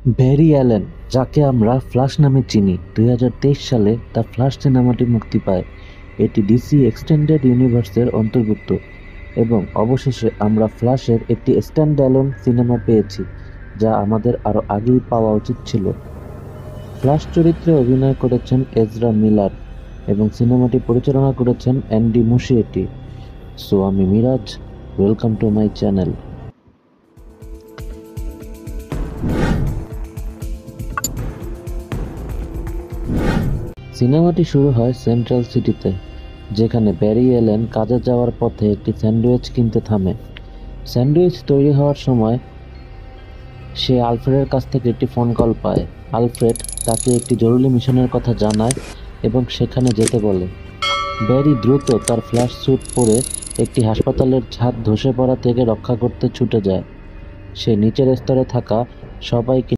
Barry Allen, যাকে আমরা flash নামে চিনি, 2023 সালে দ্য ফ্ল্যাশ সিনেমাটি মুক্তি পায়। এটি ডিসি এক্সটেন্ডেড ইউনিভার্সের অন্তর্ভুক্ত এবং অবশেষে আমরা ফ্ল্যাশের একটি স্ট্যান্ডঅ্যালোন সিনেমা পেয়েছি, যা আমাদের আরও আগেই পাওয়া উচিত ছিল। ফ্ল্যাশ চরিত্রে অভিনয় করেছেন এজরা মিলার এবং সিনেমাটি পরিচালনা করেছেন অ্যান্ডি মুশিয়েটি। সো আমি Miraj, welcome to my channel. সিনেমাটি শুরু হয় সেন্ট্রাল সিটিতে, যেখানে ব্যারি অ্যালেন কাজে যাওয়ার পথে একটি স্যান্ডউইচ কিনতে থামে। স্যান্ডউইচ তৈরি হওয়ার সময় সে আলফ্রেডের কাছ থেকে একটি ফোন কল পায়। আলফ্রেড তাকে একটি জরুরি মিশনের কথা জানায় এবং সেখানে যেতে বলে। ব্যারি দ্রুত তার ফ্ল্যাশ স্যুট পরে একটি হাসপাতালের ছাদ ধসে পড়া থেকে রক্ষা করতে ছুটে যায়। সে নিচের স্তরে থাকা সবাইকে